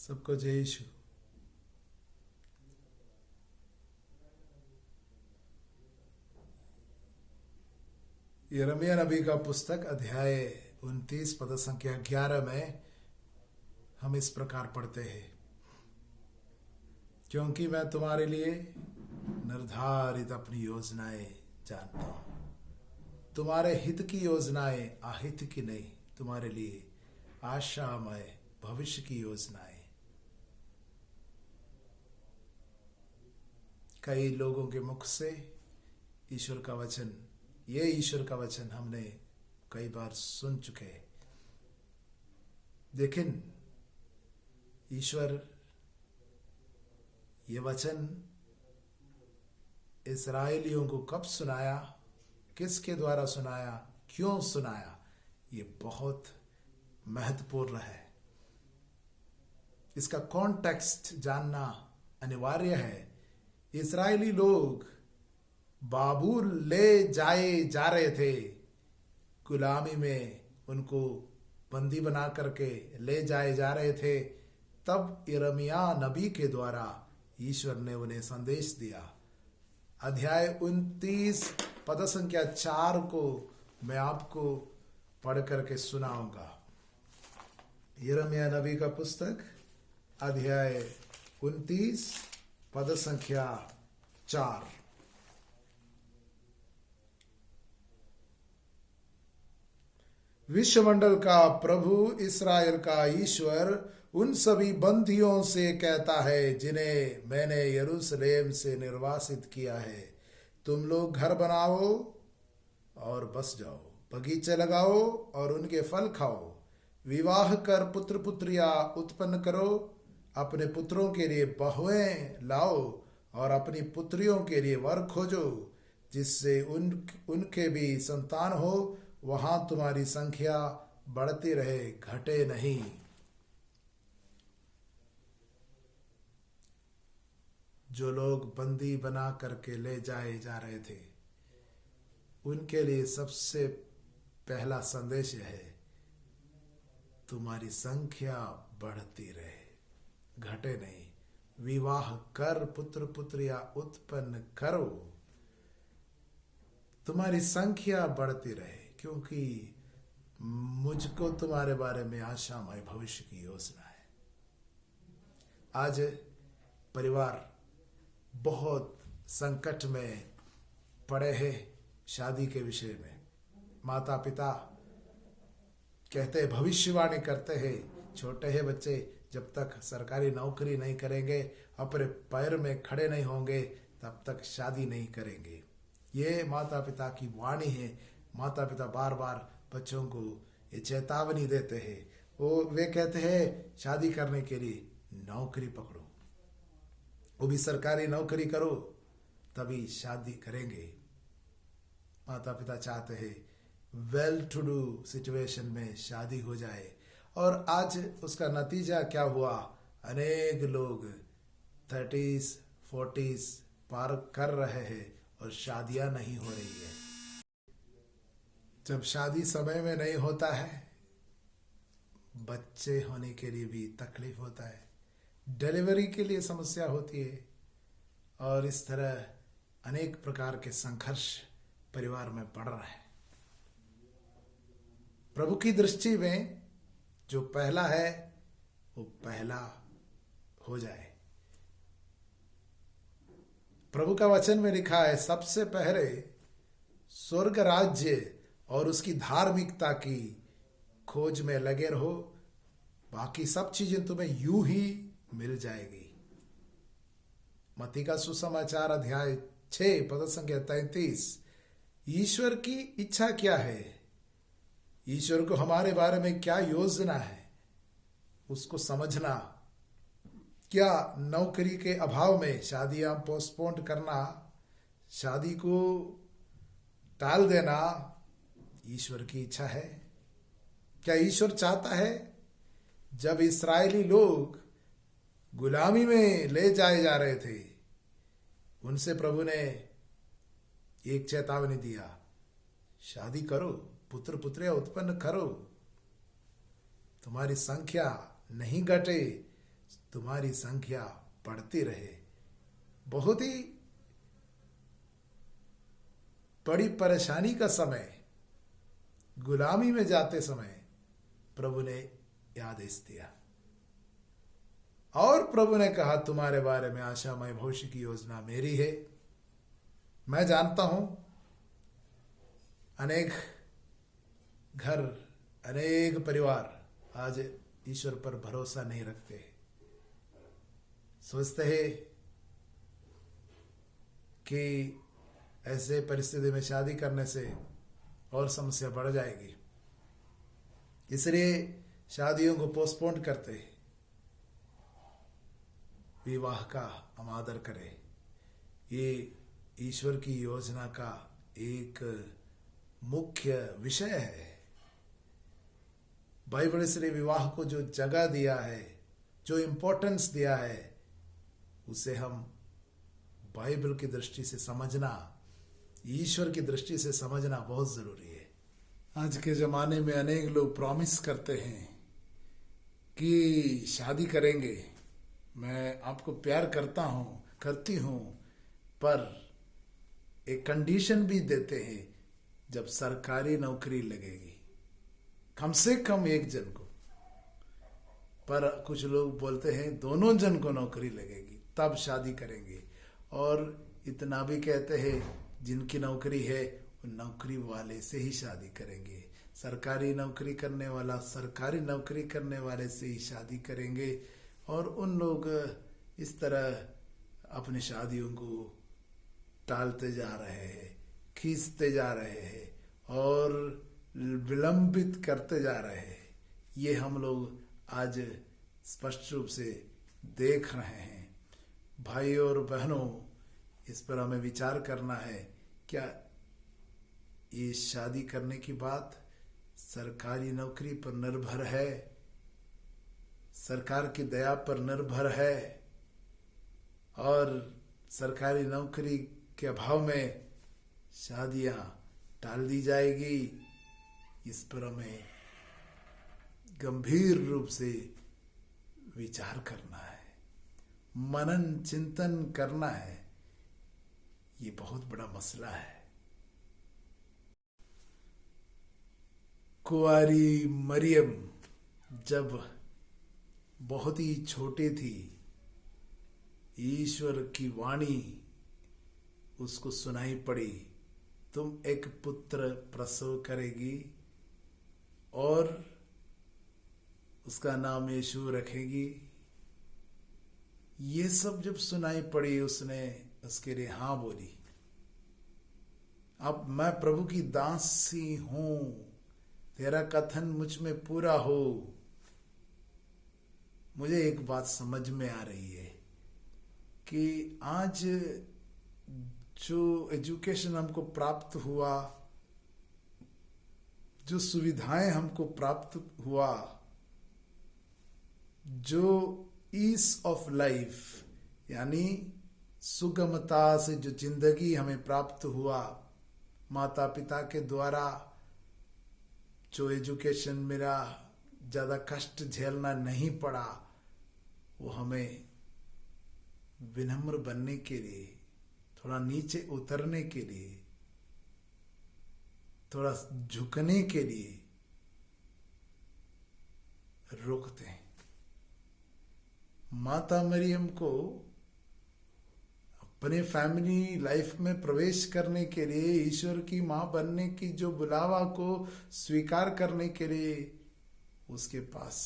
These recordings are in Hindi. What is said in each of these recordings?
सबको जय यीशु। यिर्मयाह नबी का पुस्तक अध्याय 29 पद संख्या 11 में हम इस प्रकार पढ़ते हैं, क्योंकि मैं तुम्हारे लिए निर्धारित अपनी योजनाएं जानता हूं, तुम्हारे हित की योजनाएं अहित की नहीं, तुम्हारे लिए आशामय भविष्य की योजनाएं। कई लोगों के मुख से ईश्वर का वचन, ये ईश्वर का वचन हमने कई बार सुन चुके हैं, लेकिन ईश्वर ये वचन इस्राएलियों को कब सुनाया, किसके द्वारा सुनाया, क्यों सुनाया, ये बहुत महत्वपूर्ण है। इसका कॉन्टेक्स्ट जानना अनिवार्य है। इस्राएली लोग बाबुल ले जाए जा रहे थे, गुलामी में उनको बंदी बना करके ले जाए जा रहे थे। तब यिर्मयाह नबी के द्वारा ईश्वर ने उन्हें संदेश दिया। अध्याय 29 पद संख्या 4 को मैं आपको पढ़ करके सुनाऊंगा। यिर्मयाह नबी का पुस्तक अध्याय 29 पद संख्या 4। विश्वमंडल का प्रभु इस्राएल का ईश्वर उन सभी बंदियों से कहता है जिन्हें मैंने यरूशलेम से निर्वासित किया है, तुम लोग घर बनाओ और बस जाओ, बगीचे लगाओ और उनके फल खाओ, विवाह कर पुत्र पुत्रियां उत्पन्न करो, अपने पुत्रों के लिए बहुएं लाओ और अपनी पुत्रियों के लिए वर खोजो, जिससे उनके भी संतान हो, वहां तुम्हारी संख्या बढ़ती रहे, घटे नहीं। जो लोग बंदी बना करके ले जाए जा रहे थे, उनके लिए सबसे पहला संदेश है, तुम्हारी संख्या बढ़ती रहे, घटे नहीं। विवाह कर पुत्र पुत्रियां उत्पन्न करो, तुम्हारी संख्या बढ़ती रहे, क्योंकि मुझको तुम्हारे बारे में आशामय भविष्य की योजना है। आज परिवार बहुत संकट में पड़े हैं शादी के विषय में। माता पिता कहते हैं, भविष्यवाणी करते हैं, छोटे हैं बच्चे, जब तक सरकारी नौकरी नहीं करेंगे, अपने पैर में खड़े नहीं होंगे, तब तक शादी नहीं करेंगे। ये माता पिता की वाणी है। माता पिता बार बार बच्चों को ये चेतावनी देते हैं। वे कहते हैं, शादी करने के लिए नौकरी पकड़ो, वो भी सरकारी नौकरी करो, तभी शादी करेंगे। माता पिता चाहते हैं वेल टू डू सिचुएशन में शादी हो जाए, और आज उसका नतीजा क्या हुआ? अनेक लोग 30s 40s पार कर रहे हैं और शादियां नहीं हो रही है। जब शादी समय में नहीं होता है, बच्चे होने के लिए भी तकलीफ होता है, डिलीवरी के लिए समस्या होती है, और इस तरह अनेक प्रकार के संघर्ष परिवार में बढ़ रहा है। प्रभु की दृष्टि में जो पहला है वो पहला हो जाए। प्रभु का वचन में लिखा है, सबसे पहले स्वर्ग राज्य और उसकी धार्मिकता की खोज में लगे रहो, बाकी सब चीजें तुम्हें यूं ही मिल जाएगी। मत्ती का सुसमाचार अध्याय 6 पद संख्या 33। ईश्वर की इच्छा क्या है, ईश्वर को हमारे बारे में क्या योजना है, उसको समझना। क्या नौकरी के अभाव में शादियां पोस्टपोन करना, शादी को टाल देना ईश्वर की इच्छा है? क्या ईश्वर चाहता है? जब इस्राएली लोग गुलामी में ले जाए जा रहे थे, उनसे प्रभु ने एक चेतावनी दिया, शादी करो, पुत्र पुत्रियां उत्पन्न करो, तुम्हारी संख्या नहीं घटे, तुम्हारी संख्या बढ़ती रहे। बहुत ही बड़ी परेशानी का समय, गुलामी में जाते समय प्रभु ने आदेश दिया और प्रभु ने कहा तुम्हारे बारे में आशामय भविष्य की योजना मेरी है। मैं जानता हूं अनेक घर, अनेक परिवार आज ईश्वर पर भरोसा नहीं रखते, सोचते हैं कि ऐसे परिस्थिति में शादी करने से और समस्या बढ़ जाएगी, इसलिए शादियों को पोस्टपोन करते हैं। विवाह का हम आदर करें, ये ईश्वर की योजना का एक मुख्य विषय है। बाइबल इसलिए विवाह को जो जगह दिया है, जो इम्पोर्टेंस दिया है, उसे हम बाइबल की दृष्टि से समझना, ईश्वर की दृष्टि से समझना बहुत जरूरी है। आज के जमाने में अनेक लोग प्रॉमिस करते हैं कि शादी करेंगे, मैं आपको प्यार करती हूं, पर एक कंडीशन भी देते हैं, जब सरकारी नौकरी लगेगी कम से कम एक जन को, पर कुछ लोग बोलते हैं दोनों जन को नौकरी लगेगी तब शादी करेंगे। और इतना भी कहते हैं जिनकी नौकरी है उन नौकरी वाले से ही शादी करेंगे, सरकारी नौकरी करने वाला सरकारी नौकरी करने वाले से ही शादी करेंगे। और उन लोग इस तरह अपनी शादियों को टालते जा रहे हैं, खींचते जा रहे हैं और विलंबित करते जा रहे हैं। ये हम लोग आज स्पष्ट रूप से देख रहे हैं। भाई और बहनों, इस पर हमें विचार करना है, क्या ये शादी करने की बात सरकारी नौकरी पर निर्भर है, सरकार की दया पर निर्भर है, और सरकारी नौकरी के अभाव में शादियां टाल दी जाएगी? इस पर हमें गंभीर रूप से विचार करना है, मनन चिंतन करना है। ये बहुत बड़ा मसला है। कुंवारी मरियम जब बहुत ही छोटी थी, ईश्वर की वाणी उसको सुनाई पड़ी, तुम एक पुत्र प्रसव करेगी और उसका नाम यीशु रखेगी। ये सब जब सुनाई पड़ी, उसने उसके लिए हाँ बोली। अब मैं प्रभु की दासी हूं, तेरा कथन मुझ में पूरा हो। मुझे एक बात समझ में आ रही है कि आज जो एजुकेशन हमको प्राप्त हुआ, जो सुविधाएं हमको प्राप्त हुआ, जो ईज ऑफ लाइफ यानी सुगमता से जो जिंदगी हमें प्राप्त हुआ, माता पिता के द्वारा जो एजुकेशन मेरा ज़्यादा कष्ट झेलना नहीं पड़ा, वो हमें विनम्र बनने के लिए, थोड़ा नीचे उतरने के लिए, थोड़ा झुकने के लिए रोकते हैं। माता मरियम को अपने फैमिली लाइफ में प्रवेश करने के लिए, ईश्वर की मां बनने की जो बुलावा को स्वीकार करने के लिए उसके पास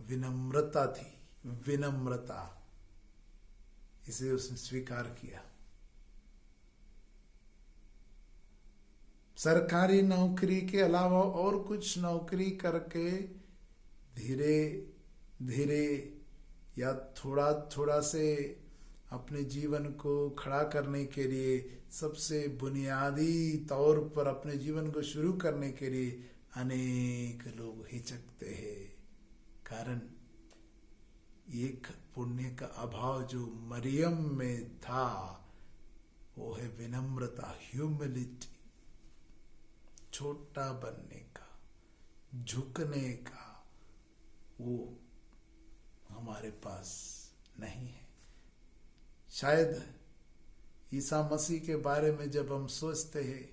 विनम्रता थी, विनम्रता, इसे उसने स्वीकार किया। सरकारी नौकरी के अलावा और कुछ नौकरी करके धीरे धीरे या थोड़ा थोड़ा से अपने जीवन को खड़ा करने के लिए, सबसे बुनियादी तौर पर अपने जीवन को शुरू करने के लिए अनेक लोग हिचकते हैं। कारण एक पुण्य का अभाव जो मरियम में था, वो है विनम्रता, ह्यूमिलिटी, छोटा बनने का, झुकने का, वो हमारे पास नहीं है। शायद ईसा मसीह के बारे में जब हम सोचते हैं,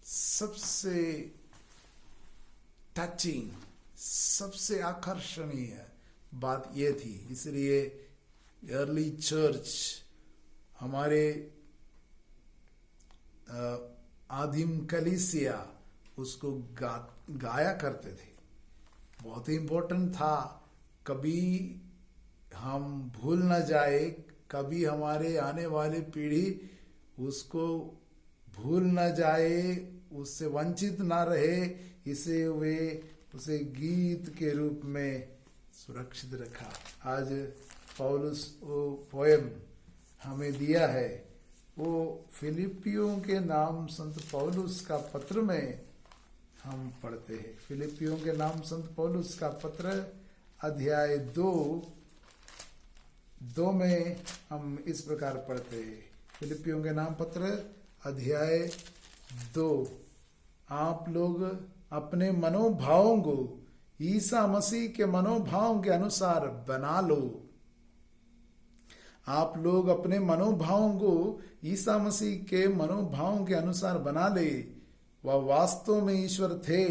सबसे टचिंग, सबसे आकर्षणीय बात ये थी। इसलिए अर्ली चर्च, हमारे आदिम कलीसिया उसको गाया करते थे। बहुत ही इम्पोर्टेंट था, कभी हम भूल न जाए, कभी हमारे आने वाली पीढ़ी उसको भूल न जाए, उससे वंचित ना रहे, इसे वे उसे गीत के रूप में सुरक्षित रखा। आज पौलुस वो पोएम हमें दिया है, वो फिलिपियों के नाम संत पौलुस का पत्र में हम पढ़ते हैं। फिलिपियों के नाम संत पौलुस का पत्र अध्याय 2 में हम इस प्रकार पढ़ते हैं। फिलिपियों के नाम पत्र अध्याय 2, आप लोग अपने मनोभावों को ईसा मसीह के मनोभावों के अनुसार बना लो। आप लोग अपने मनोभावों को ईसा मसीह के मनोभावों के अनुसार बना ले। वह वास्तव में ईश्वर थे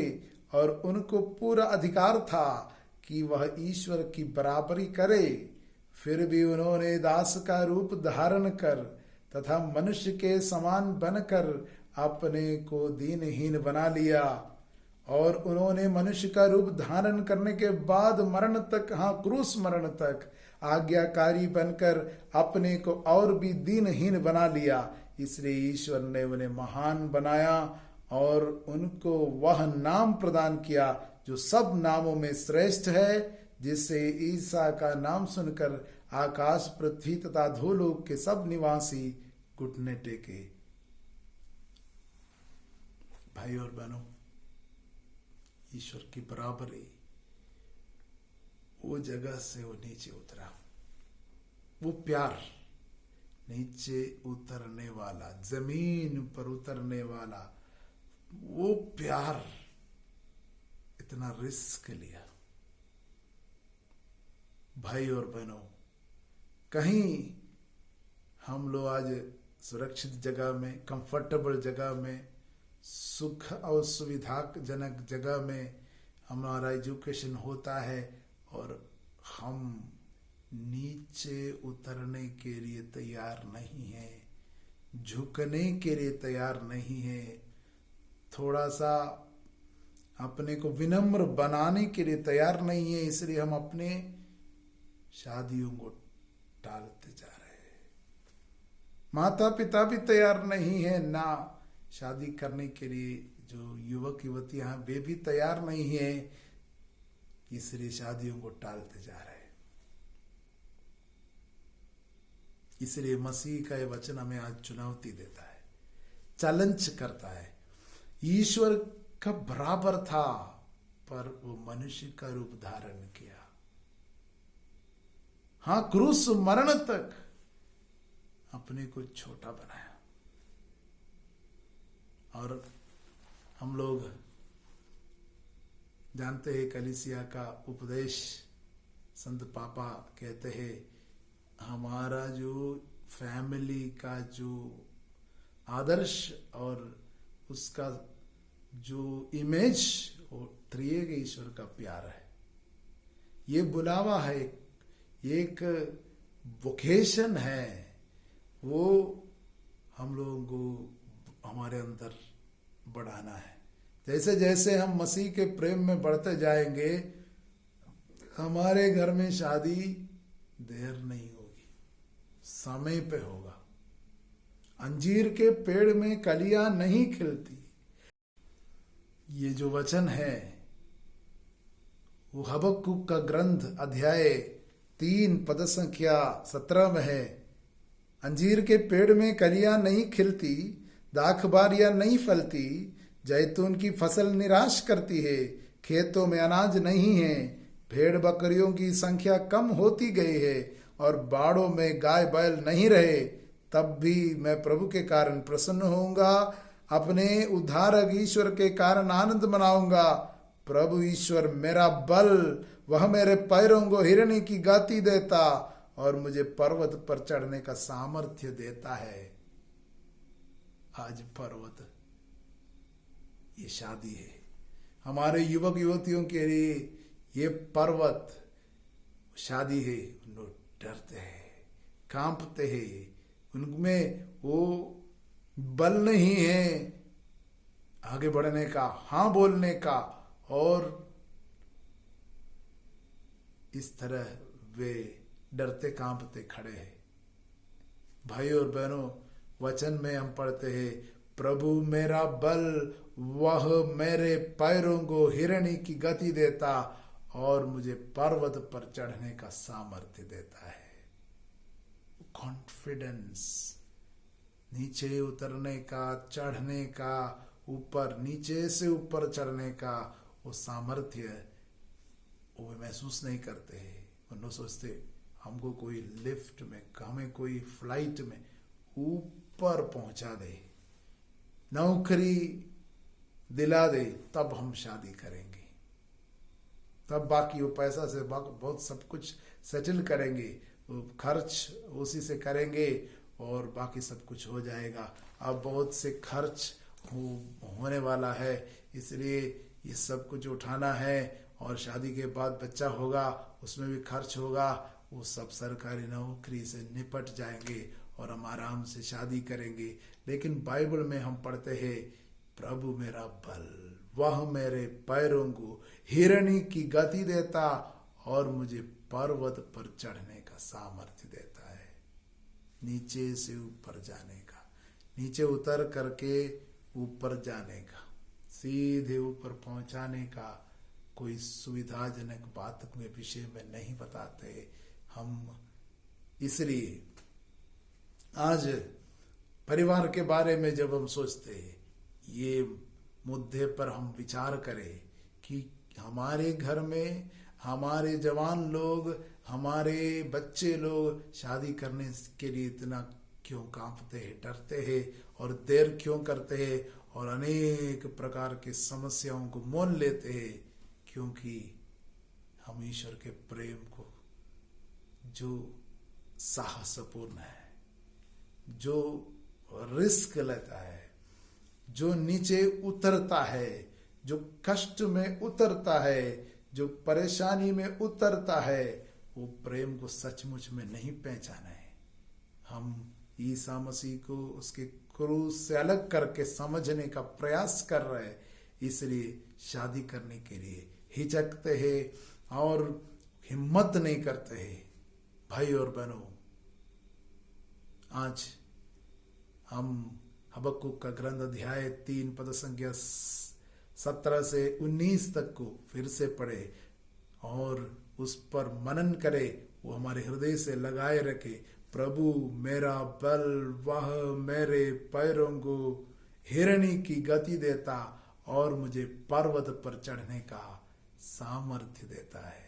और उनको पूरा अधिकार था कि वह ईश्वर की बराबरी करे। फिर भी उन्होंने दास का रूप धारण कर तथा मनुष्य के समान बनकर अपने को दीनहीन बना लिया, और उन्होंने मनुष्य का रूप धारण करने के बाद मरण तक, हाँ क्रूस मरण तक आज्ञाकारी बनकर अपने को और भी दीनहीन बना लिया। इसलिए ईश्वर ने उन्हें महान बनाया और उनको वह नाम प्रदान किया जो सब नामों में श्रेष्ठ है, जिससे ईसा का नाम सुनकर आकाश, पृथ्वी तथा धूलोक के सब निवासी घुटने टेके। भाई और बहनों, ईश्वर की बराबरी वो जगह से वो नीचे उतरा, वो प्यार नीचे उतरने वाला, जमीन पर उतरने वाला वो प्यार, इतना रिस्क लिया। भाई और बहनों, कहीं हम लोग आज सुरक्षित जगह में, कंफर्टेबल जगह में, सुख और सुविधाजनक जगह में हमारा एजुकेशन होता है और हम नीचे उतरने के लिए तैयार नहीं है, झुकने के लिए तैयार नहीं है, थोड़ा सा अपने को विनम्र बनाने के लिए तैयार नहीं है। इसलिए हम अपने शादियों को टालते जा रहे हैं। माता पिता भी तैयार नहीं है ना शादी करने के लिए, जो युवक युवतियां हैं वे भी तैयार नहीं है, इसलिए शादियों को टालते जा रहे हैं। इसलिए मसीह का यह वचन हमें आज चुनौती देता है, चैलेंज करता है। ईश्वर का बराबर था पर वो मनुष्य का रूप धारण किया, हाँ क्रूस मरण तक अपने को छोटा बनाया। और हम लोग जानते हैं कलीसिया का उपदेश, संत पापा कहते हैं हमारा जो फैमिली का जो आदर्श और उसका जो इमेज, वो त्रिएक ईश्वर का प्यार है। ये बुलावा है, एक वोकेशन है, वो हम लोगों को हमारे अंदर बढ़ाना है। जैसे जैसे हम मसीह के प्रेम में बढ़ते जाएंगे, हमारे घर में शादी देर नहीं होगी, समय पे होगा। अंजीर के पेड़ में कलियां नहीं खिलती, ये जो वचन है वो हबक्कुक का ग्रंथ अध्याय 3 पद संख्या 17 में है। अंजीर के पेड़ में कलियां नहीं खिलती, दाखबारियां नहीं फलती, जैतून की फसल निराश करती है, खेतों में अनाज नहीं है, भेड़ बकरियों की संख्या कम होती गई है और बाड़ों में गाय बैल नहीं रहे, तब भी मैं प्रभु के कारण प्रसन्न होऊंगा, अपने उद्धारक ईश्वर के कारण आनंद मनाऊंगा। प्रभु ईश्वर मेरा बल, वह मेरे पैरों को हिरनी की गति देता और मुझे पर्वत पर चढ़ने का सामर्थ्य देता है। आज पर्वत ये शादी है। हमारे युवक युवतियों के लिए ये पर्वत शादी है। लोग डरते हैं, कांपते हैं, उनमें वो बल नहीं है आगे बढ़ने का, हाँ बोलने का, और इस तरह वे डरते कांपते खड़े हैं। भाई और बहनों, वचन में हम पढ़ते हैं, प्रभु मेरा बल, वह मेरे पैरों को हिरणी की गति देता और मुझे पर्वत पर चढ़ने का सामर्थ्य देता है। कॉन्फिडेंस, नीचे उतरने का, चढ़ने का, ऊपर, नीचे से ऊपर चढ़ने का वो सामर्थ्य वो महसूस नहीं करते हैं। उन्होंने सोचते हमको कोई लिफ्ट में, हमें कोई फ्लाइट में ऊपर पहुंचा दे, नौकरी दिला दे, तब हम शादी करेंगे, तब बाकी वो पैसा से बहुत सब कुछ सेटल करेंगे, वो खर्च उसी से करेंगे और बाकी सब कुछ हो जाएगा। अब बहुत से खर्च होने वाला है, इसलिए ये सब कुछ उठाना है और शादी के बाद बच्चा होगा, उसमें भी खर्च होगा, वो सब सरकारी नौकरी से निपट जाएंगे और हम आराम से शादी करेंगे। लेकिन बाइबल में हम पढ़ते हैं, प्रभु मेरा बल, वह मेरे पैरों को हिरणी की गति देता और मुझे पर्वत पर चढ़ने का सामर्थ्य देता है। नीचे से ऊपर जाने का, नीचे उतर करके ऊपर जाने का, सीधे ऊपर पहुंचाने का कोई सुविधाजनक बात के विषय में नहीं बताते हम। इसलिए आज परिवार के बारे में जब हम सोचते हैं, ये मुद्दे पर हम विचार करें कि हमारे घर में हमारे जवान लोग, हमारे बच्चे लोग शादी करने के लिए इतना क्यों कांपते हैं, डरते हैं और देर क्यों करते हैं और अनेक प्रकार की समस्याओं को मोल लेते हैं, क्योंकि हम ईश्वर के प्रेम को जो साहसपूर्ण है, जो रिस्क लेता है, जो नीचे उतरता है, जो कष्ट में उतरता है, जो परेशानी में उतरता है, वो प्रेम को सचमुच में नहीं पहचाना है। हम ईसा मसीह को उसके क्रूस से अलग करके समझने का प्रयास कर रहे हैं, इसलिए शादी करने के लिए हिचकते हैं और हिम्मत नहीं करते हैं। भाई और बहनों, आज हम हबक्कुक का ग्रंथ अध्याय 3 पद संख्या 17 से 19 तक को फिर से पढ़े और उस पर मनन करे, वो हमारे हृदय से लगाए रखे। प्रभु मेरा बल, वह मेरे पैरों को हिरणी की गति देता और मुझे पर्वत पर चढ़ने का सामर्थ्य देता है।